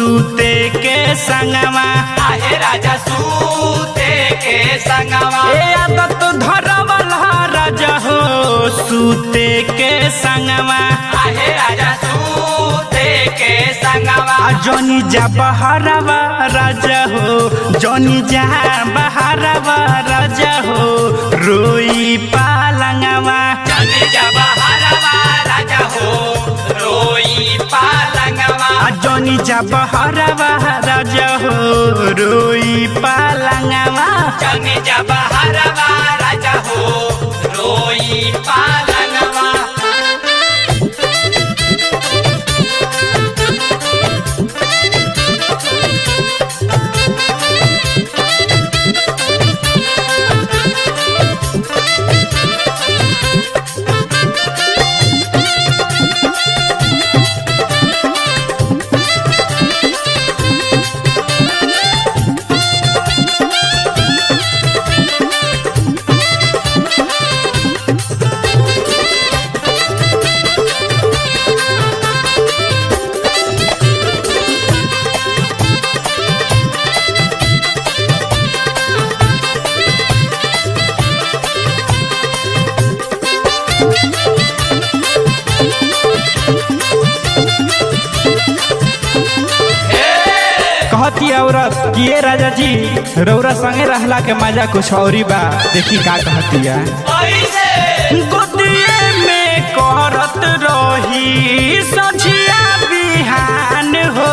सूते के संगवा आहे राजा सूते के संगवा ए आदत धरवला राजा हो सूते के संगवा आहे राजा सूते के संगवा जनी जा बहरवा राजा हो जनी जा बहरवा राजा हो रोई पालंगवा जनी जा बहरवा राजा हो रोई पालंगवा जनी जा बहरवा राजा हो रोई पालंगवा जनी जा बहरवा राजा हो रोई पालंगवा कहती औरत कि ये राजा जी रौरा संगे रहला के मजा कुछ और ही बा देखी का कहती है गोदिए में करत रही सझिया बिहान हो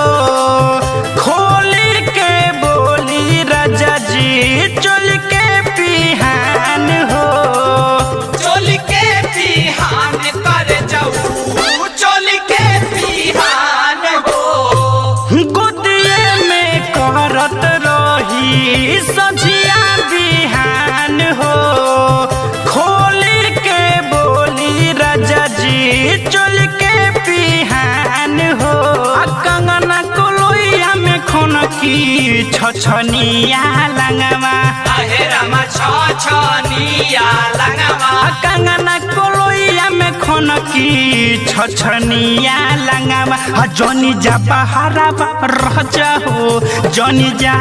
खोली के बोली राजा जी चल के बिहान हो चोली के बिहान कर जाऊ चोली के बिहान हो करत रही सझिया बिहान हो खोली के बोली राजा जी चल के बिहान हो कंगना कोलोइया में खन की छछनिया लंगवा आहे रामा छछनिया लंगवा कंगना कोलोइया में खन की छछनिया लंगवा जनी जा बहरवा राजा हो जनी जा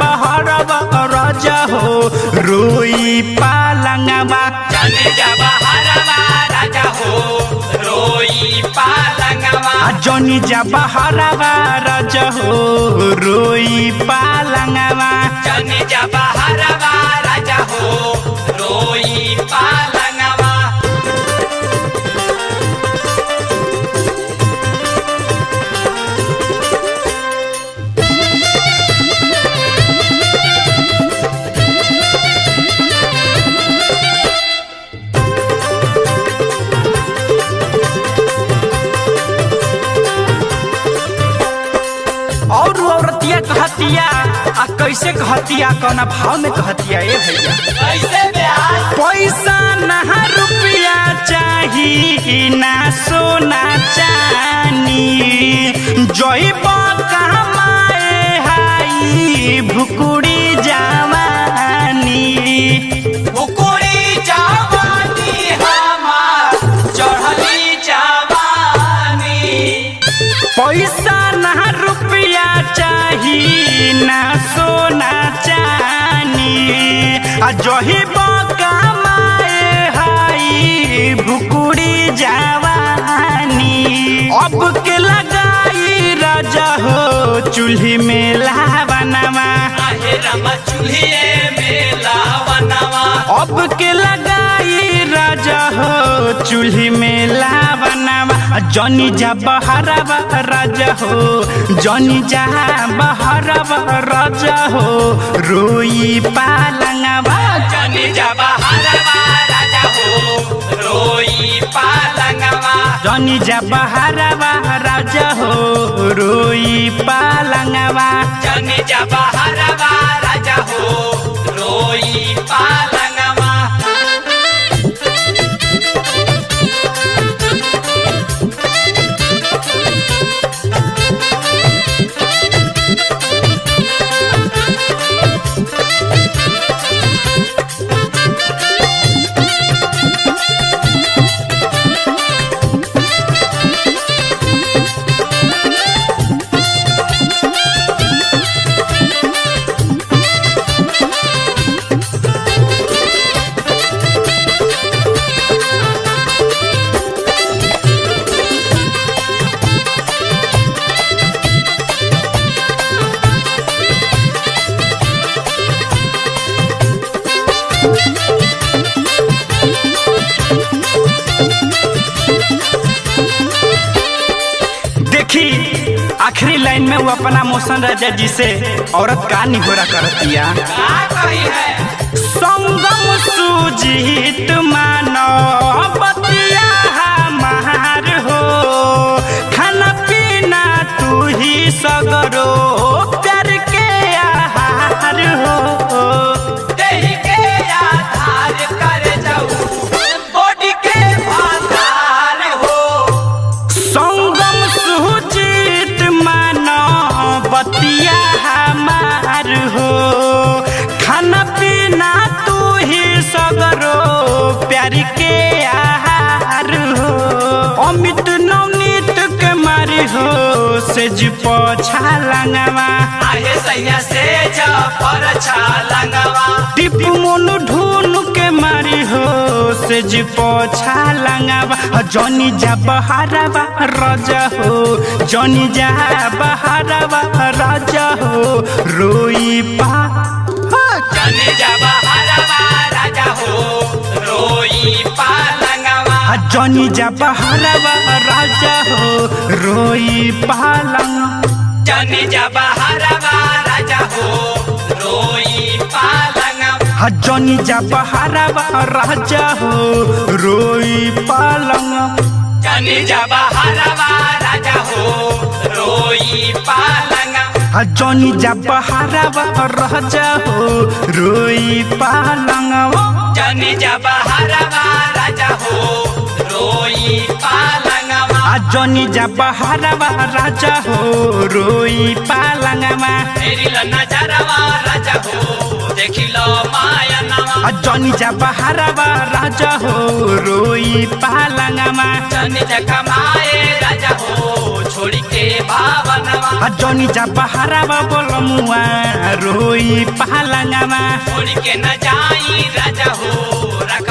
बहरवा राजा हो रोई पालंगवा जनी जा बहरवा राजा हो रोई पालंगवा जनी जा बहरवा राजा हो रोई पालंगवा जनी जा बहरवा राजा हो रोई पालंगवा और औरतिया कहतिया आ कैसे कहतिया कौन भाव में कहतिया ए भैया कैसे ब्याह पैसा ना रुपया चाही ना सोना चानी जइब कमाए हाई भुकुड़ी जवानी भुकुड़ी जवानी हमार चढ़ली जवानी पैसा ना रुपया चाही ना सोना चानी आ जहिब कमाए हाई भुकुड़ी जवानी अब के लगाई राजा हो चूल्ही में लावनवा आहे रामा चूल्हे में लावनवा अब के लगाई राजा हो चूल्ही में लावनवा जनी जा बहरवा राजा हो जनी जा बहरवा राजा हो रोई पालंगवा जनी जा बहरवा राजा हो रोई पालंगवा जनी जा बहरवा राजा हो रोई पालंगवा जनी जा बहरवा राजा हो रोई पालंगवा टाइम में वो अपना मोशन राजा जी से औरत का निहोरा करतिया। का कही है संगम सुजीत मानो बतिया हमार हो, खाना पीना तू ही सगरो प्यार के आहार हो। देहि के आधार कर जाऊ बॉडी के आधार हो। संगम सुजीत मानो बतिया हमार हो, खाना पीना तू ही सगरो प्यार के आहार हो। अमित नवनीत के मारी हो सेज पछालंगवा, आहे सैया से जफर छालंगवा। टिपू मोनू ढून के मारी हो सेज पछालंगवा। जनी जा बहारवा राजा हो, जनी जा बहारवा राजा हो, रोई पा जने जब हरवा राजा हो रोई पालंगवा। जनी जा बहारवा राजा हो, रोई पालंग। जने जब हरवा राजा हो रोई पालंगवा। जनी जा बहारवा राजा हो, रोई पालंग। जने जब हरवा राजा हो रोई पालंगवा। जनी जा बहारवा राजा हो, रोई पालंग। जने जब हरवा राजा हो रोई पालंगवा। जनी जा बहारवा राजा हो, रोई पालंगवा। तेरी ल नजरवा राजा हो देखी लो माया नवा। जनी जा बहारवा राजा हो, रोई पालंगवा। जने कमाए राजा हो छोड़ी के भावनवा। जनी जा बहारवा बोलमुआ रोई पालंगवा। छोड़ी के न जाई राजा हो रख